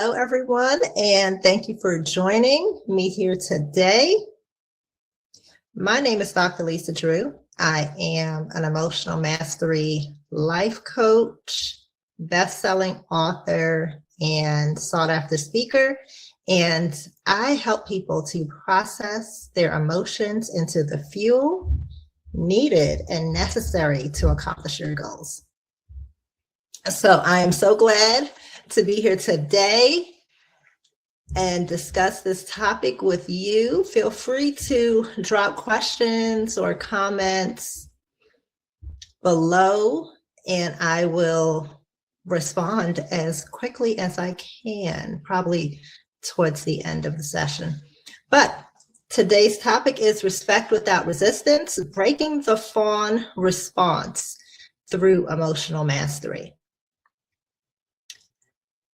Hello, everyone, and thank you for joining me here today. My name is Dr. Lisa Drew. I am an emotional mastery life coach, best-selling author, and sought-after speaker. And I help people to process their emotions into the fuel needed and necessary to accomplish your goals. So I am so glad to be here today and discuss this topic with you. Feel free to drop questions or comments below, and I will respond as quickly as I can, probably towards the end of the session. But today's topic is respect without resistance, breaking the fawn response through emotional mastery.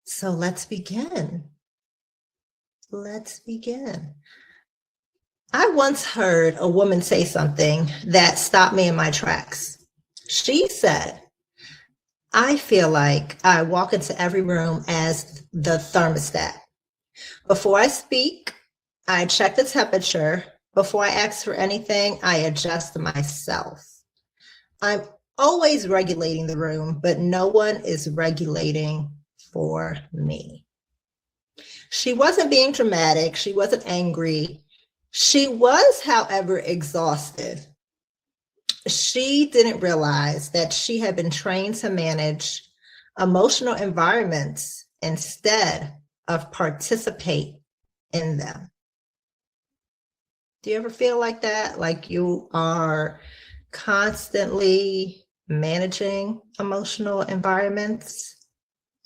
So let's begin. I once heard a woman say something that stopped me in my tracks. She said, I feel like I walk into every room as the thermostat. Before I speak, I check the temperature. Before I ask for anything, I adjust myself. I'm always regulating the room, but no one is regulating for me. She wasn't being dramatic. She wasn't angry. She was, however, exhausted. She didn't realize that she had been trained to manage emotional environments instead of participate in them. Do you ever feel like that? Like you are constantly managing emotional environments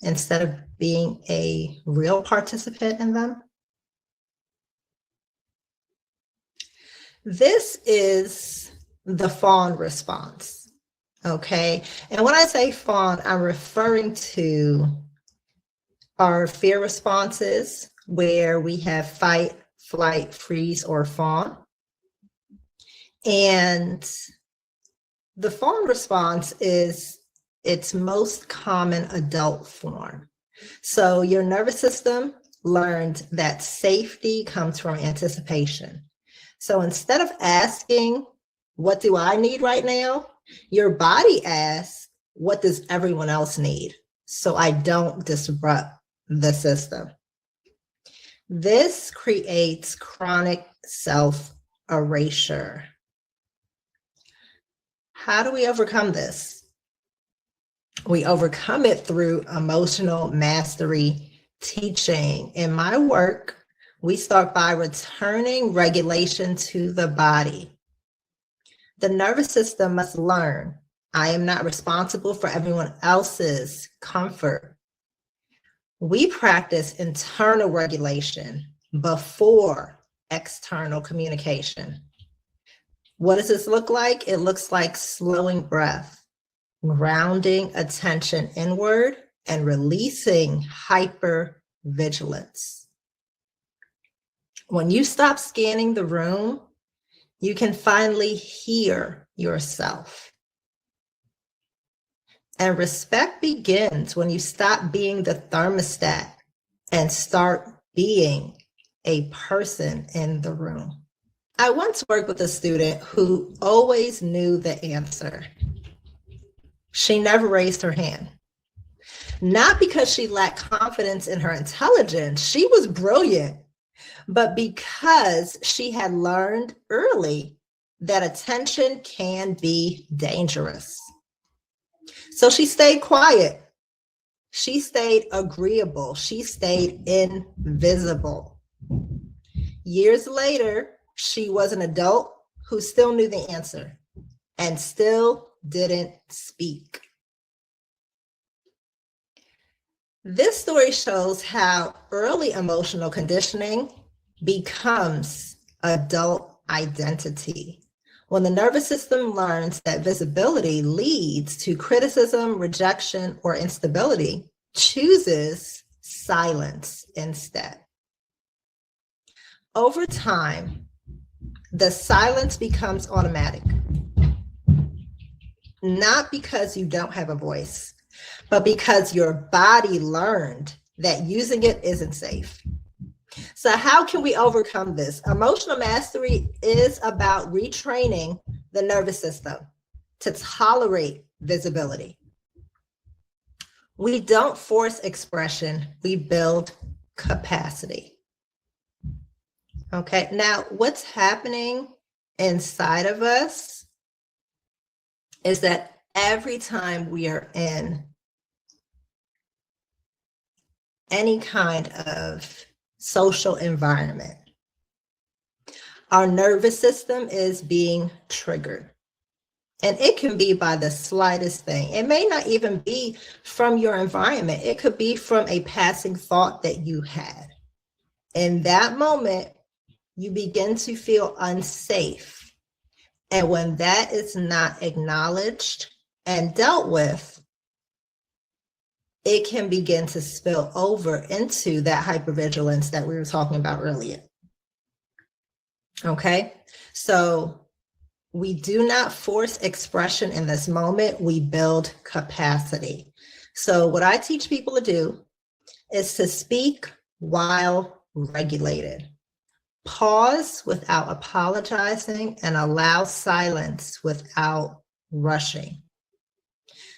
instead of being a real participant in them? This is the fawn response, okay? And when I say fawn, I'm referring to our fear responses where we have fight, flight, freeze, or fawn. And the fawn response is its most common adult form. So your nervous system learned that safety comes from anticipation. So instead of asking, what do I need right now? Your body asks, what does everyone else need? So I don't disrupt the system. This creates chronic self-erasure. How do we overcome this? We overcome it through emotional mastery teaching. In my work, we start by returning regulation to the body. The nervous system must learn, I am not responsible for everyone else's comfort. We practice internal regulation before external communication. What does this look like? It looks like slowing breath, grounding attention inward, and releasing hypervigilance. When you stop scanning the room, you can finally hear yourself. And respect begins when you stop being the thermostat and start being a person in the room. I once worked with a student who always knew the answer. She never raised her hand. Not because she lacked confidence in her intelligence, she was brilliant, but because she had learned early that attention can be dangerous. So she stayed quiet. She stayed agreeable. She stayed invisible. Years later, she was an adult who still knew the answer and still didn't speak. This story shows how early emotional conditioning becomes adult identity. When the nervous system learns that visibility leads to criticism, rejection, or instability, chooses silence instead. Over time, the silence becomes automatic. Not because you don't have a voice, but because your body learned that using it isn't safe. So how can we overcome this? Emotional mastery is about retraining the nervous system to tolerate visibility. We don't force expression, we build capacity. Okay, now what's happening inside of us is that every time we are in any kind of social environment, our nervous system is being triggered. And it can be by the slightest thing. It may not even be from your environment. It could be from a passing thought that you had. In that moment, you begin to feel unsafe. And when that is not acknowledged and dealt with, it can begin to spill over into that hypervigilance that we were talking about earlier. Okay, so we do not force expression in this moment, we build capacity. So what I teach people to do is to speak while regulated. Pause without apologizing and allow silence without rushing.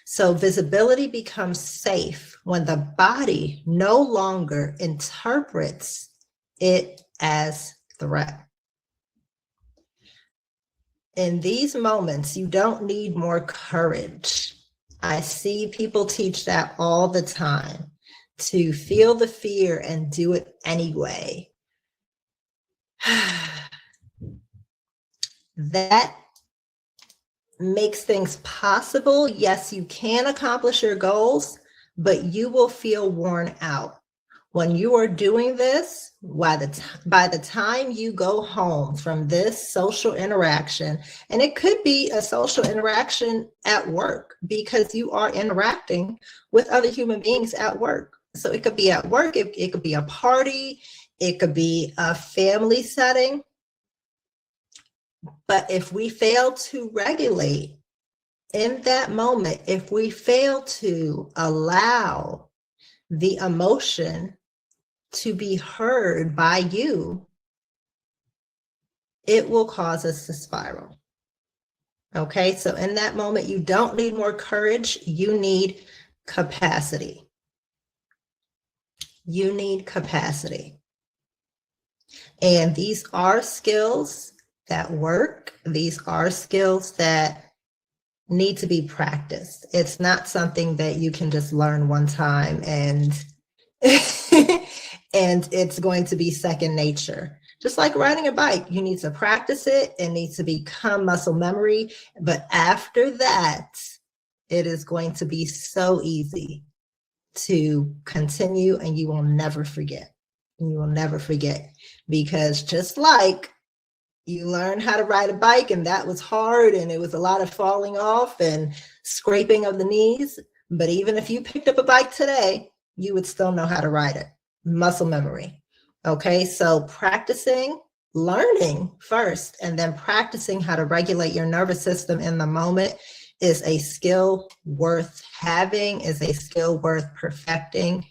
So visibility becomes safe when the body no longer interprets it as threat. In these moments, you don't need more courage. I see people teach that all the time, to feel the fear and do it anyway. That makes things possible. Yes, you can accomplish your goals, but you will feel worn out. When you are doing this, by the time you go home from this social interaction, and it could be a social interaction at work because you are interacting with other human beings at work. So it could be at work, it could be a party, it could be a family setting. But if we fail to regulate in that moment, if we fail to allow the emotion to be heard by you, it will cause us to spiral. Okay, so in that moment, you don't need more courage, you need capacity. You need capacity. And these are skills that work. These are skills that need to be practiced. It's not something that you can just learn one time and and it's going to be second nature. Just like riding a bike, you need to practice it. It needs to become muscle memory. But after that, it is going to be so easy to continue and you will never forget. You will never forget, because just like you learn how to ride a bike and that was hard and it was a lot of falling off and scraping of the knees. But even if you picked up a bike today, you would still know how to ride it. Muscle memory. Okay, so practicing, learning first, and then practicing how to regulate your nervous system in the moment is a skill worth having, is a skill worth perfecting,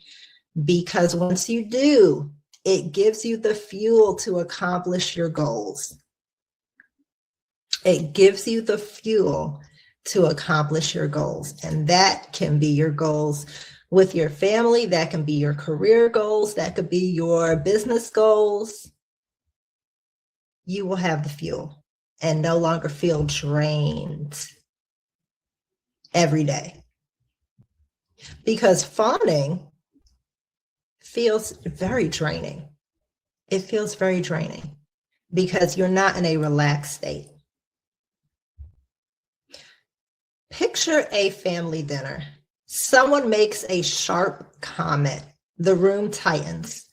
because once you do, it gives you the fuel to accomplish your goals. It gives you the fuel to accomplish your goals, and that can be your goals with your family, that can be your career goals, that could be your business goals. You will have the fuel and no longer feel drained every day. Because fawning feels very draining. It feels very draining because you're not in a relaxed state. Picture a family dinner. Someone makes a sharp comment. The room tightens.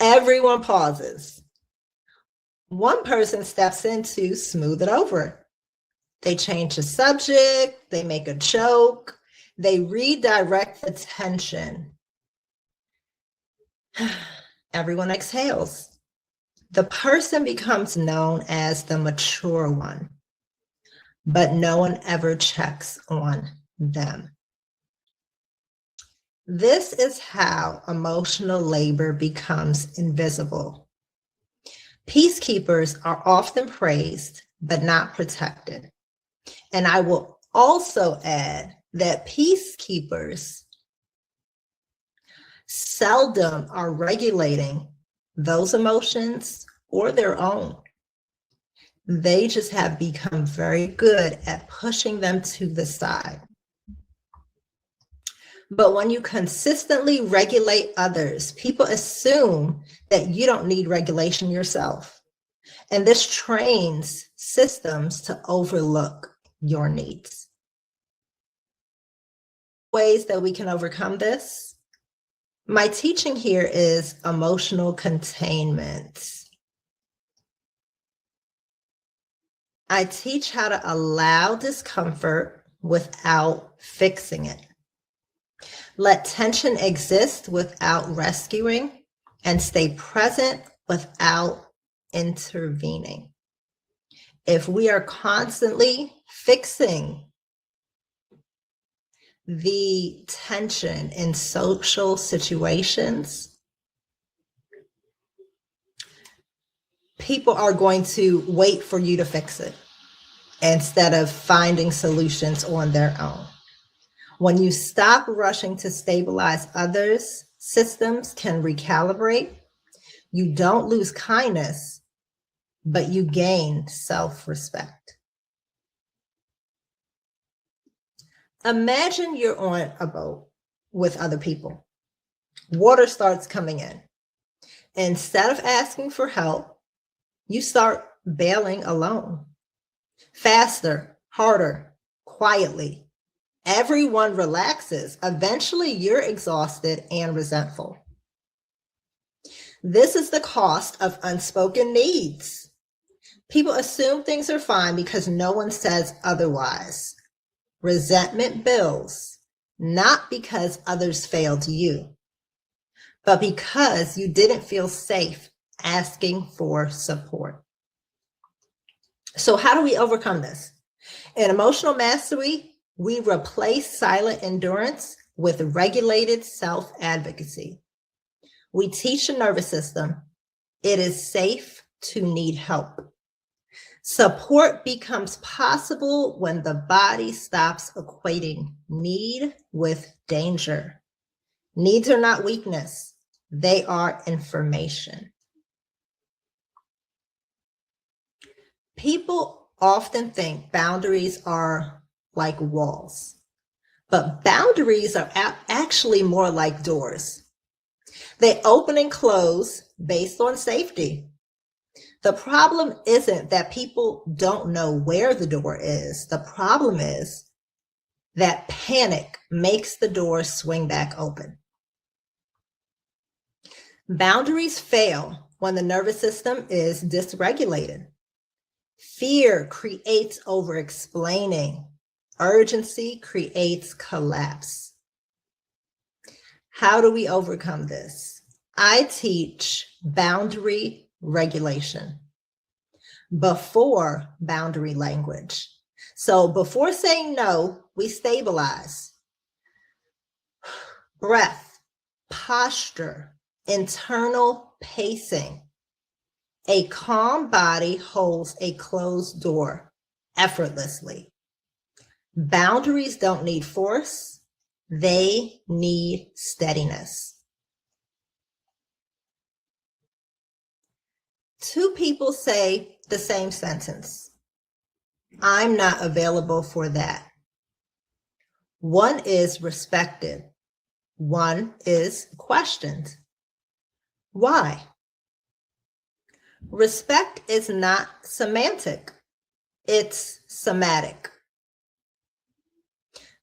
Everyone pauses. One person steps in to smooth it over. They change the subject. They make a joke. They redirect the tension. Everyone exhales. The person becomes known as the mature one, but no one ever checks on them. This is how emotional labor becomes invisible. Peacekeepers are often praised, but not protected. And I will also add that peacekeepers seldom are regulating those emotions or their own. They just have become very good at pushing them to the side. But when you consistently regulate others, people assume that you don't need regulation yourself. And this trains systems to overlook your needs. Ways that we can overcome this. My teaching here is emotional containment. I teach how to allow discomfort without fixing it. Let tension exist without rescuing, and stay present without intervening. If we are constantly fixing the tension in social situations, people are going to wait for you to fix it instead of finding solutions on their own. When you stop rushing to stabilize others, systems can recalibrate. You don't lose kindness, but you gain self-respect. Imagine you're on a boat with other people. Water starts coming in. Instead of asking for help, you start bailing alone. Faster, harder, quietly. Everyone relaxes. Eventually, you're exhausted and resentful. This is the cost of unspoken needs. People assume things are fine because no one says otherwise. Resentment builds, not because others failed you, but because you didn't feel safe asking for support. So how do we overcome this? In emotional mastery, we replace silent endurance with regulated self-advocacy. We teach the nervous system it is safe to need help. Support becomes possible when the body stops equating need with danger. Needs are not weakness, they are information. People often think boundaries are like walls, but boundaries are actually more like doors. They open and close based on safety. The problem isn't that people don't know where the door is. The problem is that panic makes the door swing back open. Boundaries fail when the nervous system is dysregulated. Fear creates over-explaining. Urgency creates collapse. How do we overcome this? I teach boundary regulation before boundary language. So before saying no, we stabilize. Breath, posture, internal pacing. A calm body holds a closed door effortlessly. Boundaries don't need force, they need steadiness. Two people say the same sentence. I'm not available for that. One is respected. One is questioned. Why? Respect is not semantic. It's somatic.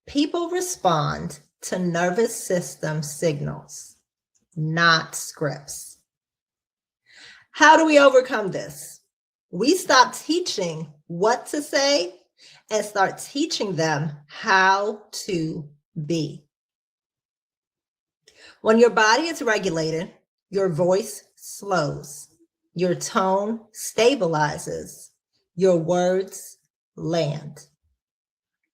People respond to nervous system signals, not scripts. How do we overcome this? We stop teaching what to say and start teaching them how to be. When your body is regulated, your voice slows, your tone stabilizes, your words land.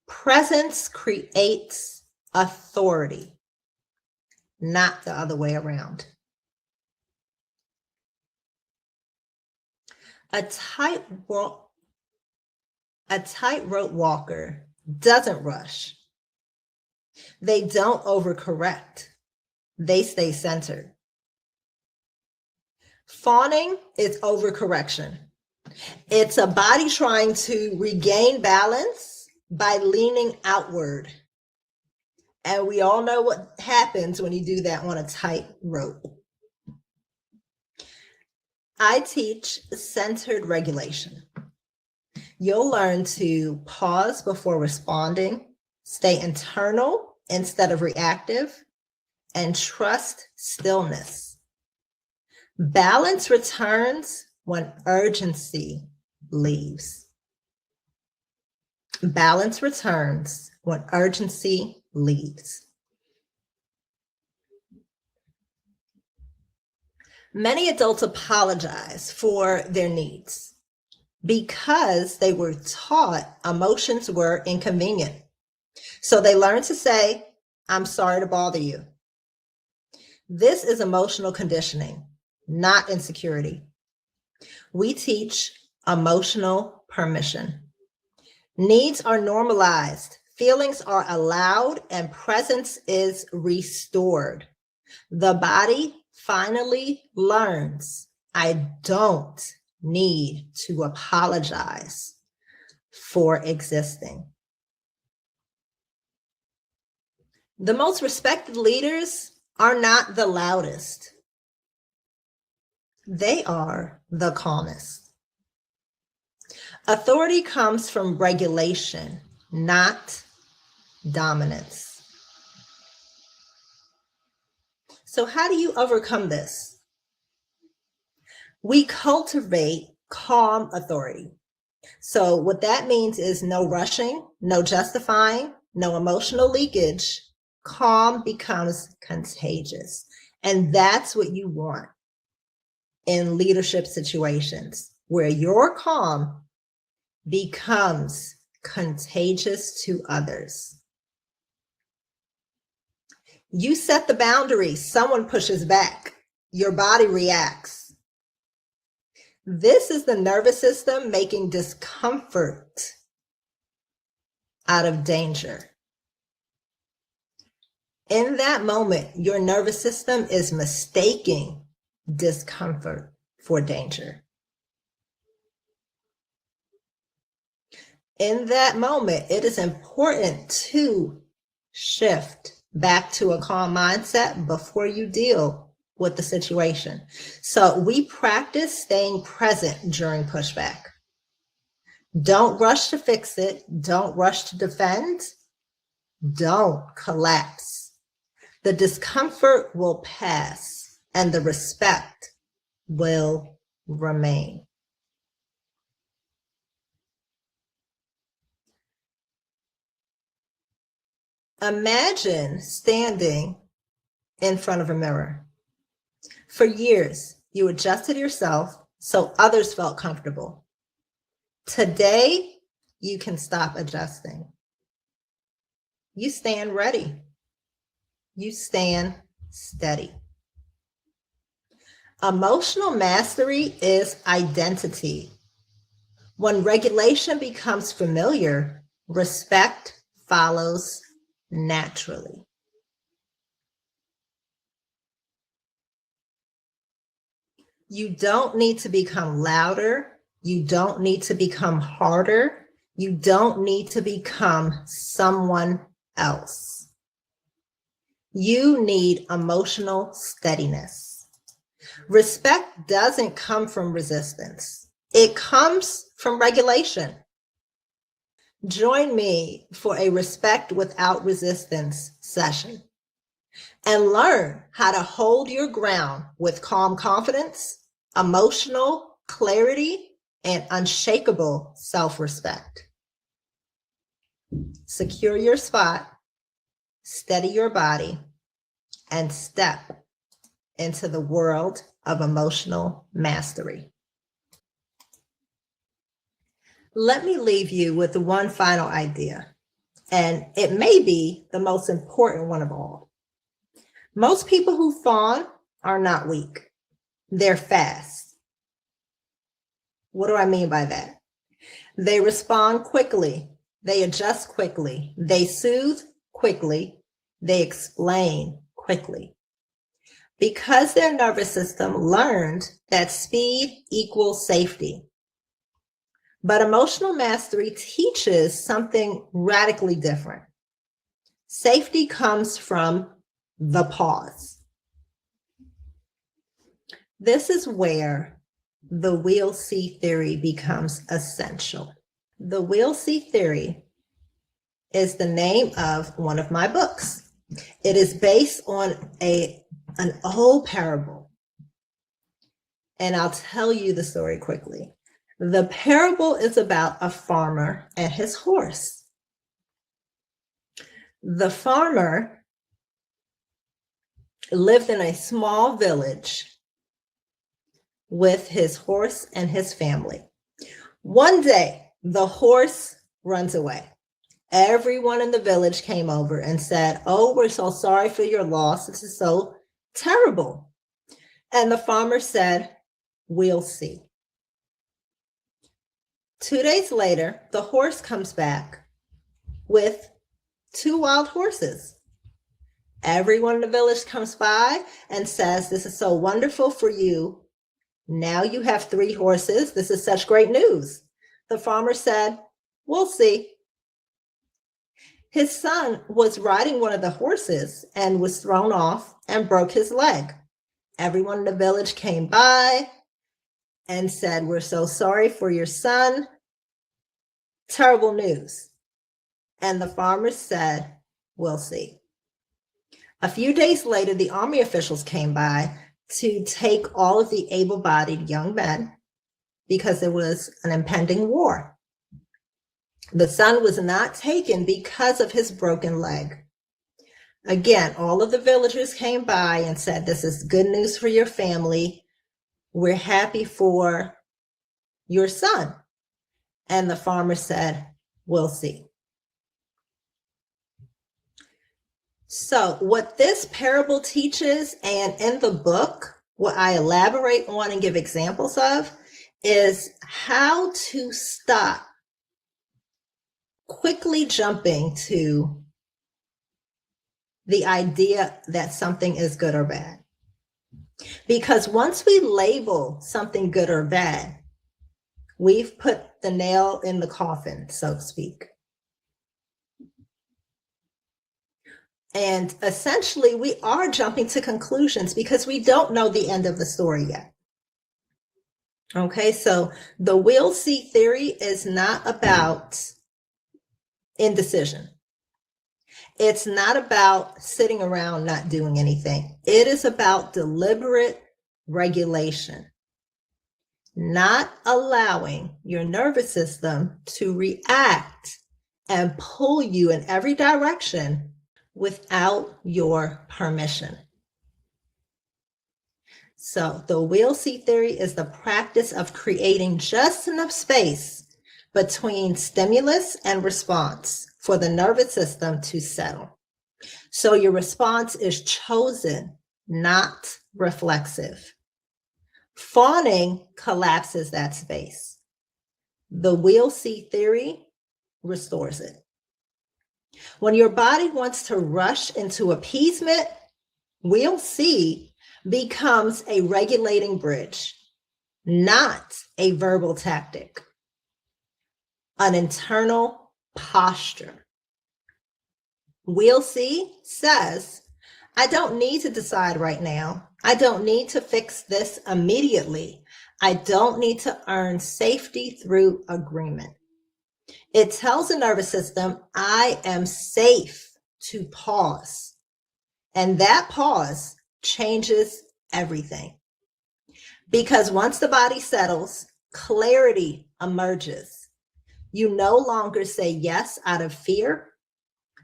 Presence creates authority. not the other way around. A tightrope walker doesn't rush. They don't overcorrect. They stay centered. Fawning is overcorrection. It's a body trying to regain balance by leaning outward. And we all know what happens when you do that on a tight rope. I teach centered regulation. You'll learn to pause before responding, stay internal instead of reactive, and trust stillness. Balance returns when urgency leaves. Balance returns when urgency leaves. Many adults apologize for their needs because they were taught emotions were inconvenient. So they learn to say, "I'm sorry to bother you." This is emotional conditioning, not insecurity. We teach emotional permission. Needs are normalized, feelings are allowed, and presence is restored. The body finally learns, I don't need to apologize for existing. The most respected leaders are not the loudest. They are the calmest. Authority comes from regulation, not dominance. So how do you overcome this? We cultivate calm authority. So what that means is no rushing, no justifying, no emotional leakage. Calm becomes contagious. And that's what you want in leadership situations, where your calm becomes contagious to others. You set the boundaries, someone pushes back, your body reacts. This is the nervous system making discomfort out of danger. In that moment, your nervous system is mistaking discomfort for danger. In that moment, it is important to shift back to a calm mindset before you deal with the situation. So we practice staying present during pushback. Don't rush to fix it. Don't rush to defend. Don't collapse. The discomfort will pass and the respect will remain. Imagine standing in front of a mirror. For years, you adjusted yourself so others felt comfortable. Today, you can stop adjusting. You stand ready. You stand steady. Emotional mastery is identity. When regulation becomes familiar, respect follows naturally. You don't need to become louder. You don't need to become harder. You don't need to become someone else. You need emotional steadiness. Respect doesn't come from resistance. It comes from regulation. Join me for a respect without resistance session and learn how to hold your ground with calm confidence, emotional clarity, and unshakable self-respect. Secure your spot, steady your body, and step into the world of emotional mastery. Let me leave you with one final idea, and it may be the most important one of all. Most people who fawn are not weak. They're fast. What do I mean by that? They respond quickly. They adjust quickly. They soothe quickly. They explain quickly. Because their nervous system learned that speed equals safety. But emotional mastery teaches something radically different. Safety comes from the pause. This is where the we'll see theory becomes essential. The we'll see theory is the name of one of my books. It is based on an old parable. And I'll tell you the story quickly. The parable is about a farmer and his horse. The farmer lived in a small village with his horse and his family. One day, the horse runs away. Everyone in the village came over and said, "Oh, we're so sorry for your loss. This is so terrible." And the farmer said, "We'll see." 2 days later, the horse comes back with 2 wild horses. Everyone in the village comes by and says, "This is so wonderful for you. Now you have 3 horses. This is such great news." The farmer said, "We'll see." His son was riding one of the horses and was thrown off and broke his leg. Everyone in the village came by and said, "We're so sorry for your son. Terrible news." And the farmer said, "We'll see." A few days later, the army officials came by to take all of the able-bodied young men because there was an impending war. The son was not taken because of his broken leg. Again, all of the villagers came by and said, "This is good news for your family. We're happy for your son." And the farmer said, "We'll see." So what this parable teaches, and in the book, what I elaborate on and give examples of, is how to stop quickly jumping to the idea that something is good or bad. Because once we label something good or bad, we've put the nail in the coffin, so to speak. And essentially, we are jumping to conclusions because we don't know the end of the story yet. Okay, so the we'll see theory is not about indecision. It's not about sitting around not doing anything. It is about deliberate regulation, not allowing your nervous system to react and pull you in every direction without your permission. So the we'll see theory is the practice of creating just enough space between stimulus and response for the nervous system to settle. So your response is chosen, not reflexive. Fawning collapses that space. The we'll see theory restores it. When your body wants to rush into appeasement, we'll see becomes a regulating bridge, not a verbal tactic, an internal posture. We'll see says, "I don't need to decide right now. I don't need to fix this immediately. I don't need to earn safety through agreement." It tells the nervous system, I am safe to pause. And that pause changes everything. Because once the body settles, clarity emerges. You no longer say yes out of fear.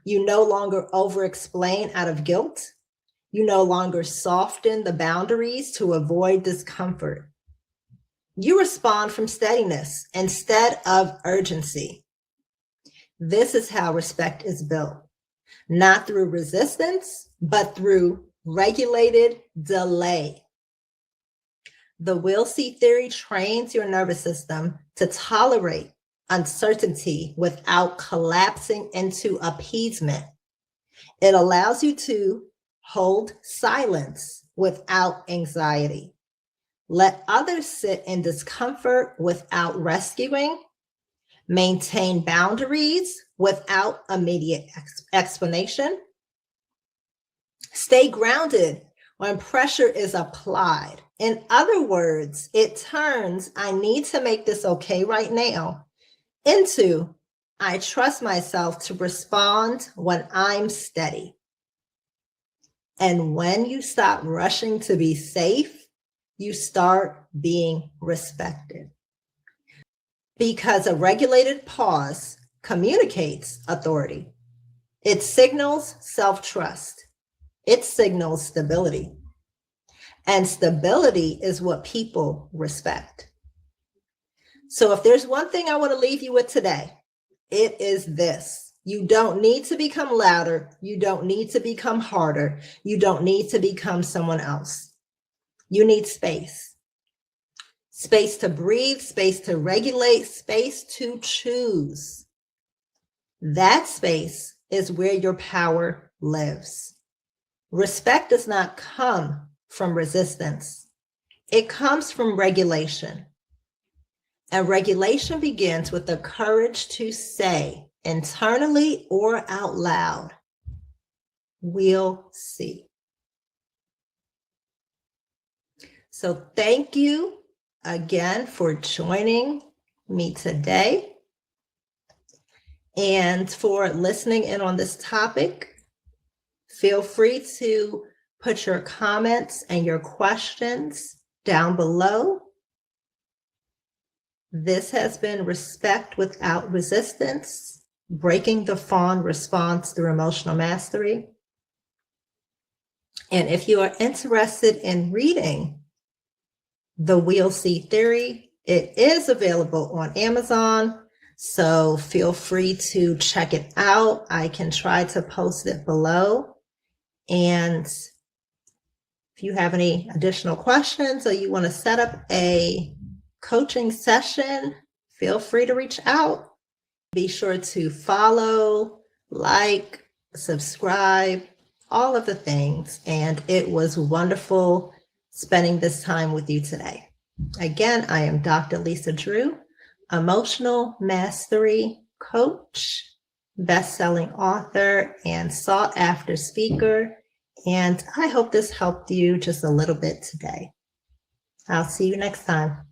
You no longer over-explain out of guilt. You no longer soften the boundaries to avoid discomfort. You respond from steadiness instead of urgency. This is how respect is built, not through resistance, but through regulated delay. The will see theory trains your nervous system to tolerate uncertainty without collapsing into appeasement. It allows you to hold silence without anxiety. Let others sit in discomfort without rescuing. Maintain boundaries without immediate explanation. Stay grounded when pressure is applied. In other words, it turns, I need to make this okay right now, into, I trust myself to respond when I'm steady. And when you stop rushing to be safe, you start being respected. Because a regulated pause communicates authority. It signals self-trust. It signals stability. And stability is what people respect. So if there's one thing I want to leave you with today, it is this. You don't need to become louder. You don't need to become harder. You don't need to become someone else. You need space. Space to breathe, space to regulate, space to choose. That space is where your power lives. Respect does not come from resistance. It comes from regulation. And regulation begins with the courage to say internally or out loud, we'll see. So thank you again for joining me today and for listening in on this topic. Feel free to put your comments and your questions down below. This has been Respect Without Resistance, Breaking the Fawn Response Through Emotional Mastery. And if you are interested in reading The We'll See Theory, it is available on Amazon, so feel free to check it out. I can try to post it below. And if you have any additional questions or you want to set up a coaching session, feel free to reach out. Be sure to follow, like, subscribe, all of the things. And it was wonderful spending this time with you today. Again, I am Dr. Lisa Drew, emotional mastery coach, best-selling author, and sought-after speaker. And I hope this helped you just a little bit today. I'll see you next time.